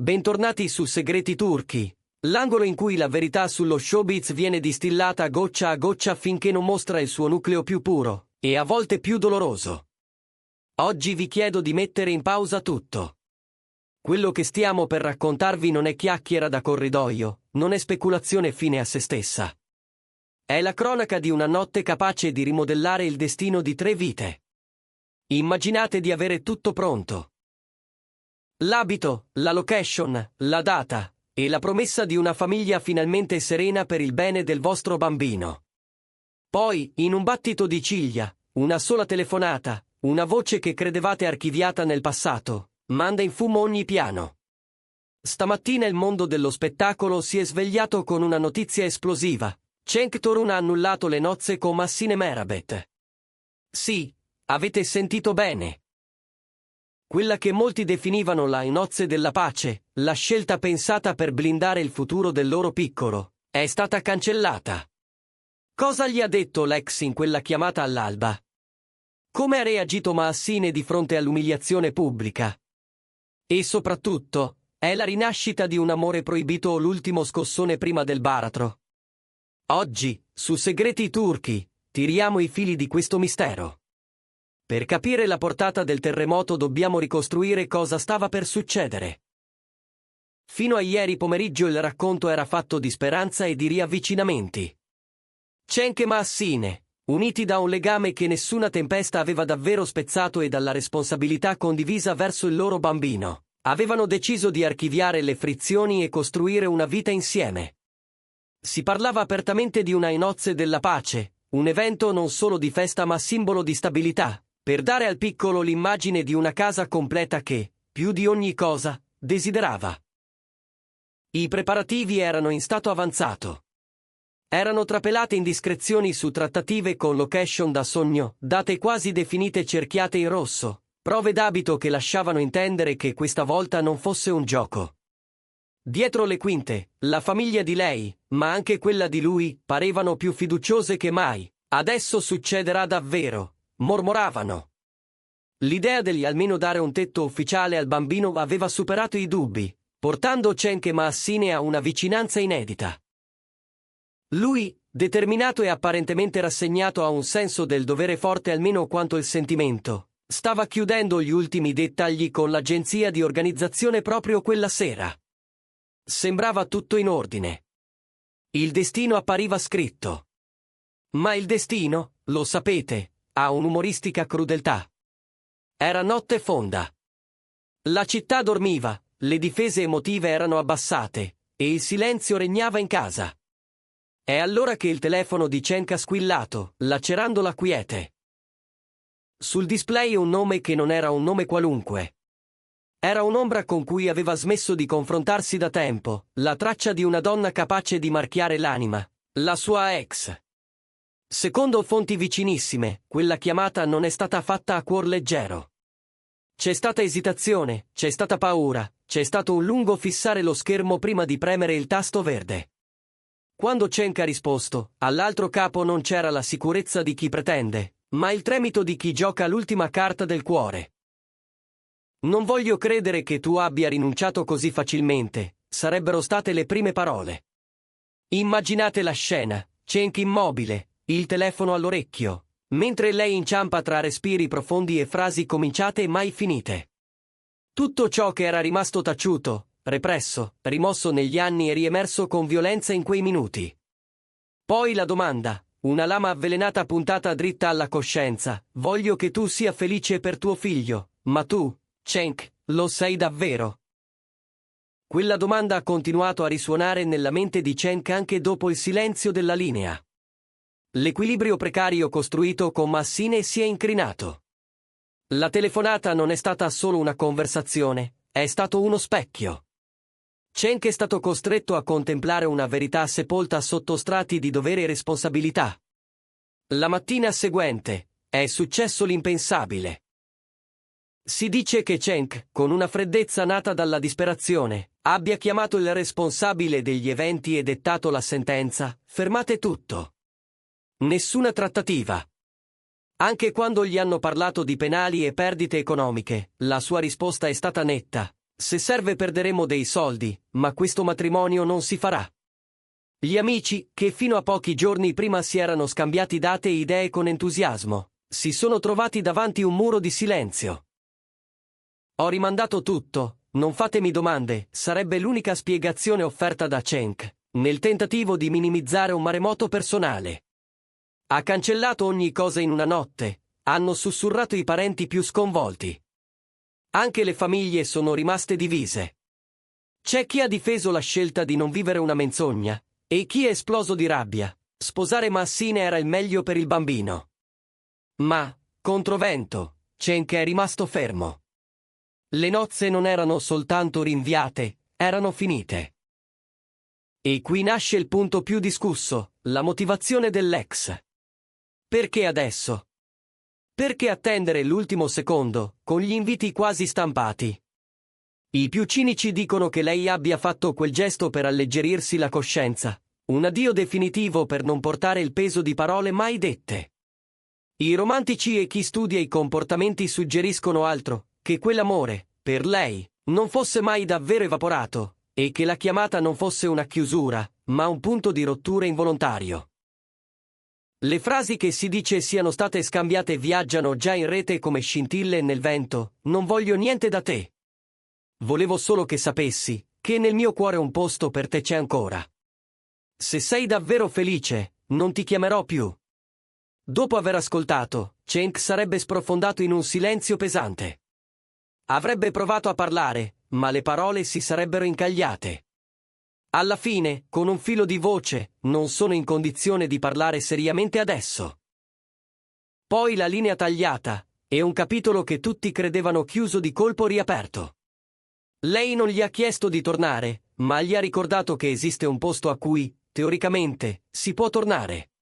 Bentornati su Segreti Turchi, l'angolo in cui la verità sullo showbiz viene distillata goccia a goccia finché non mostra il suo nucleo più puro, e a volte più doloroso. Oggi vi chiedo di mettere in pausa tutto. Quello che stiamo per raccontarvi non è chiacchiera da corridoio, non è speculazione fine a se stessa. È la cronaca di una notte capace di rimodellare il destino di 3 vite. Immaginate di avere tutto pronto. L'abito, la location, la data, e la promessa di una famiglia finalmente serena per il bene del vostro bambino. Poi, in un battito di ciglia, una sola telefonata, una voce che credevate archiviata nel passato, manda in fumo ogni piano. Stamattina il mondo dello spettacolo si è svegliato con una notizia esplosiva. Cenk Torun ha annullato le nozze con Massine Merabet. Sì, avete sentito bene. Quella che molti definivano la nozze della pace, la scelta pensata per blindare il futuro del loro piccolo, è stata cancellata. Cosa gli ha detto l'ex in quella chiamata all'alba? Come ha reagito Massine di fronte all'umiliazione pubblica? E soprattutto, è la rinascita di un amore proibito o l'ultimo scossone prima del baratro? Oggi, su Segreti Turchi, tiriamo i fili di questo mistero. Per capire la portata del terremoto dobbiamo ricostruire cosa stava per succedere. Fino a ieri pomeriggio il racconto era fatto di speranza e di riavvicinamenti. Cenk e Massine, uniti da un legame che nessuna tempesta aveva davvero spezzato e dalla responsabilità condivisa verso il loro bambino, avevano deciso di archiviare le frizioni e costruire una vita insieme. Si parlava apertamente di una nozze della pace, un evento non solo di festa ma simbolo di stabilità, per dare al piccolo l'immagine di una casa completa che, più di ogni cosa, desiderava. I preparativi erano in stato avanzato. Erano trapelate indiscrezioni su trattative con location da sogno, date quasi definite cerchiate in rosso, prove d'abito che lasciavano intendere che questa volta non fosse un gioco. Dietro le quinte, la famiglia di lei, ma anche quella di lui, parevano più fiduciose che mai. Adesso succederà davvero, mormoravano. L'idea degli almeno dare un tetto ufficiale al bambino aveva superato i dubbi, portando Cenk e Massine a una vicinanza inedita. Lui, determinato e apparentemente rassegnato a un senso del dovere forte almeno quanto il sentimento, stava chiudendo gli ultimi dettagli con l'agenzia di organizzazione proprio quella sera. Sembrava tutto in ordine. Il destino appariva scritto. Ma il destino, lo sapete, ha un'umoristica crudeltà. Era notte fonda. La città dormiva, le difese emotive erano abbassate, e il silenzio regnava in casa. È allora che il telefono di Cenk ha squillato, lacerando la quiete. Sul display un nome che non era un nome qualunque. Era un'ombra con cui aveva smesso di confrontarsi da tempo, la traccia di una donna capace di marchiare l'anima, la sua ex. Secondo fonti vicinissime, quella chiamata non è stata fatta a cuor leggero. C'è stata esitazione, c'è stata paura, c'è stato un lungo fissare lo schermo prima di premere il tasto verde. Quando Cenk ha risposto, all'altro capo non c'era la sicurezza di chi pretende, ma il tremito di chi gioca l'ultima carta del cuore. Non voglio credere che tu abbia rinunciato così facilmente, sarebbero state le prime parole. Immaginate la scena, Cenk immobile, il telefono all'orecchio, mentre lei inciampa tra respiri profondi e frasi cominciate e mai finite. Tutto ciò che era rimasto taciuto, represso, rimosso negli anni e riemerso con violenza in quei minuti. Poi la domanda, una lama avvelenata puntata dritta alla coscienza, voglio che tu sia felice per tuo figlio, ma tu, Cenk, lo sei davvero? Quella domanda ha continuato a risuonare nella mente di Cenk anche dopo il silenzio della linea. L'equilibrio precario costruito con Massine si è incrinato. La telefonata non è stata solo una conversazione, è stato uno specchio. Cenk è stato costretto a contemplare una verità sepolta sotto strati di dovere e responsabilità. La mattina seguente, è successo l'impensabile. Si dice che Cenk, con una freddezza nata dalla disperazione, abbia chiamato il responsabile degli eventi e dettato la sentenza: fermate tutto. Nessuna trattativa. Anche quando gli hanno parlato di penali e perdite economiche, la sua risposta è stata netta: Se serve perderemo dei soldi, ma questo matrimonio non si farà. Gli amici, che fino a pochi giorni prima si erano scambiati date e idee con entusiasmo, si sono trovati davanti un muro di silenzio. Ho rimandato tutto, non fatemi domande, sarebbe l'unica spiegazione offerta da Cenk, nel tentativo di minimizzare un maremoto personale. Ha cancellato ogni cosa in una notte, hanno sussurrato i parenti più sconvolti. Anche le famiglie sono rimaste divise. C'è chi ha difeso la scelta di non vivere una menzogna, e chi è esploso di rabbia. Sposare Massine era il meglio per il bambino. Ma, controvento, Cenk è rimasto fermo. Le nozze non erano soltanto rinviate, erano finite. E qui nasce il punto più discusso, la motivazione dell'ex. Perché adesso? Perché attendere l'ultimo secondo, con gli inviti quasi stampati? I più cinici dicono che lei abbia fatto quel gesto per alleggerirsi la coscienza, un addio definitivo per non portare il peso di parole mai dette. I romantici e chi studia i comportamenti suggeriscono altro, che quell'amore, per lei, non fosse mai davvero evaporato, e che la chiamata non fosse una chiusura, ma un punto di rottura involontario. Le frasi che si dice siano state scambiate viaggiano già in rete come scintille nel vento, non voglio niente da te. Volevo solo che sapessi, che nel mio cuore un posto per te c'è ancora. Se sei davvero felice, non ti chiamerò più. Dopo aver ascoltato, Cenk sarebbe sprofondato in un silenzio pesante. Avrebbe provato a parlare, ma le parole si sarebbero incagliate. Alla fine, con un filo di voce, non sono in condizione di parlare seriamente adesso. Poi la linea tagliata, e un capitolo che tutti credevano chiuso di colpo riaperto. Lei non gli ha chiesto di tornare, ma gli ha ricordato che esiste un posto a cui, teoricamente, si può tornare.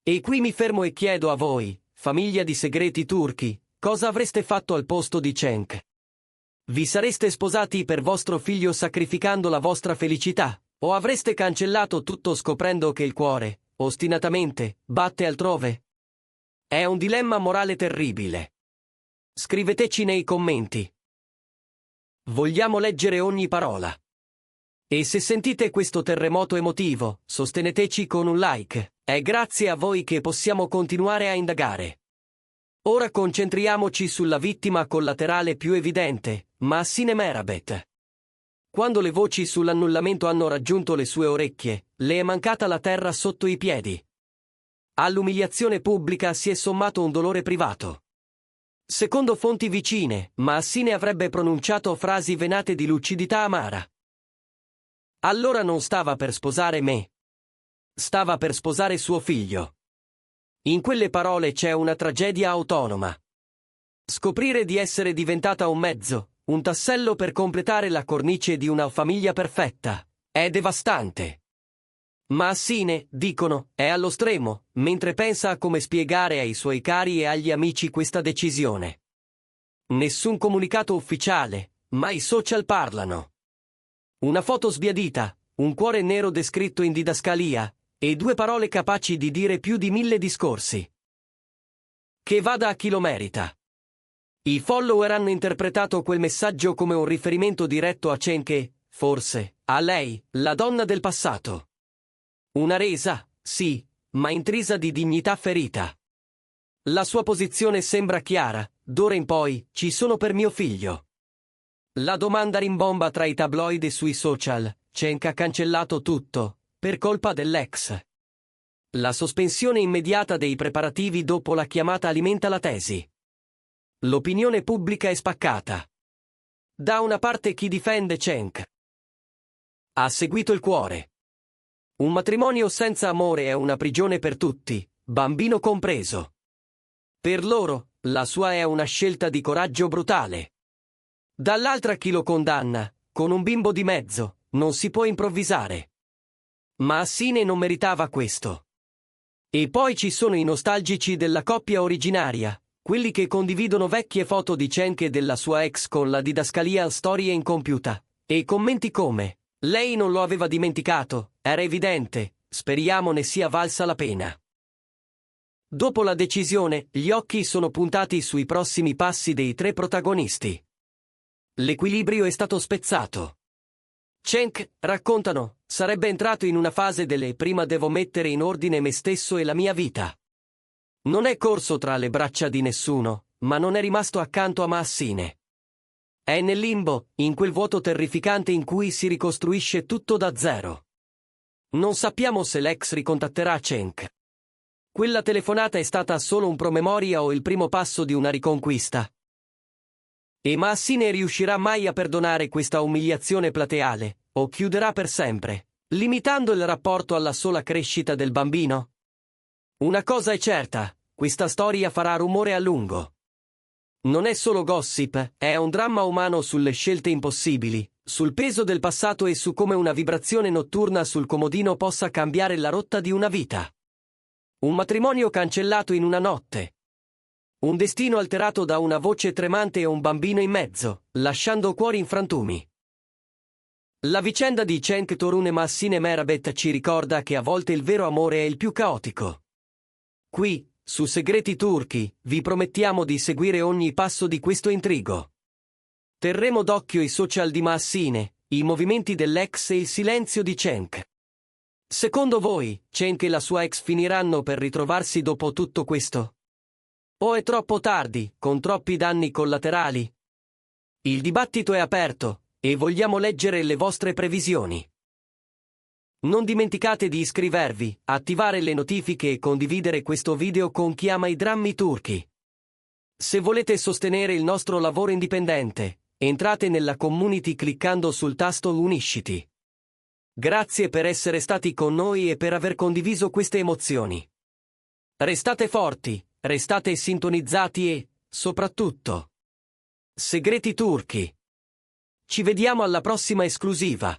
E qui mi fermo e chiedo a voi, famiglia di segreti turchi, cosa avreste fatto al posto di Cenk? Vi sareste sposati per vostro figlio sacrificando la vostra felicità, o avreste cancellato tutto scoprendo che il cuore, ostinatamente, batte altrove? È un dilemma morale terribile. Scriveteci nei commenti. Vogliamo leggere ogni parola. E se sentite questo terremoto emotivo, sosteneteci con un like, è grazie a voi che possiamo continuare a indagare. Ora concentriamoci sulla vittima collaterale più evidente, Massine Merabet. Quando le voci sull'annullamento hanno raggiunto le sue orecchie, le è mancata la terra sotto i piedi. All'umiliazione pubblica si è sommato un dolore privato. Secondo fonti vicine, Massine avrebbe pronunciato frasi venate di lucidità amara. Allora non stava per sposare me. Stava per sposare suo figlio. In quelle parole c'è una tragedia autonoma. Scoprire di essere diventata un mezzo, un tassello per completare la cornice di una famiglia perfetta, è devastante. Massine, dicono, è allo stremo, mentre pensa a come spiegare ai suoi cari e agli amici questa decisione. Nessun comunicato ufficiale, ma i social parlano. Una foto sbiadita, un cuore nero descritto in didascalia, e 2 parole capaci di dire più di 1000 discorsi. Che vada a chi lo merita. I follower hanno interpretato quel messaggio come un riferimento diretto a Cenk e, forse, a lei, la donna del passato. Una resa, sì, ma intrisa di dignità ferita. La sua posizione sembra chiara, d'ora in poi, ci sono per mio figlio. La domanda rimbomba tra i tabloid e sui social, Cenk ha cancellato tutto, per colpa dell'ex. La sospensione immediata dei preparativi dopo la chiamata alimenta la tesi. L'opinione pubblica è spaccata. Da una parte chi difende Cenk. Ha seguito il cuore. Un matrimonio senza amore è una prigione per tutti, bambino compreso. Per loro, la sua è una scelta di coraggio brutale. Dall'altra chi lo condanna, con un bimbo di mezzo, non si può improvvisare. Ma Massine non meritava questo. E poi ci sono i nostalgici della coppia originaria, quelli che condividono vecchie foto di Cenk e della sua ex con la didascalia storie incompiuta, e commenti come lei non lo aveva dimenticato, era evidente, speriamo ne sia valsa la pena. Dopo la decisione, gli occhi sono puntati sui prossimi passi dei 3 protagonisti. L'equilibrio è stato spezzato. Cenk, raccontano, sarebbe entrato in una fase delle prima devo mettere in ordine me stesso e la mia vita. Non è corso tra le braccia di nessuno, ma non è rimasto accanto a Maassine. È nel limbo, in quel vuoto terrificante in cui si ricostruisce tutto da zero. Non sappiamo se l'ex ricontatterà Cenk. Quella telefonata è stata solo un promemoria o il primo passo di una riconquista. E Maassine riuscirà mai a perdonare questa umiliazione plateale, o chiuderà per sempre, limitando il rapporto alla sola crescita del bambino? Una cosa è certa, questa storia farà rumore a lungo. Non è solo gossip, è un dramma umano sulle scelte impossibili, sul peso del passato e su come una vibrazione notturna sul comodino possa cambiare la rotta di una vita. Un matrimonio cancellato in una notte. Un destino alterato da una voce tremante e un bambino in mezzo, lasciando cuori in frantumi. La vicenda di Cenk Torun e Maassine Merabet ci ricorda che a volte il vero amore è il più caotico. Qui, su Segreti Turchi, vi promettiamo di seguire ogni passo di questo intrigo. Terremo d'occhio i social di Maassine, i movimenti dell'ex e il silenzio di Cenk. Secondo voi, Cenk e la sua ex finiranno per ritrovarsi dopo tutto questo? O è troppo tardi, con troppi danni collaterali? Il dibattito è aperto, e vogliamo leggere le vostre previsioni. Non dimenticate di iscrivervi, attivare le notifiche e condividere questo video con chi ama i drammi turchi. Se volete sostenere il nostro lavoro indipendente, entrate nella community cliccando sul tasto Unisciti. Grazie per essere stati con noi e per aver condiviso queste emozioni. Restate forti, restate sintonizzati e, soprattutto, Segreti Turchi. Ci vediamo alla prossima esclusiva.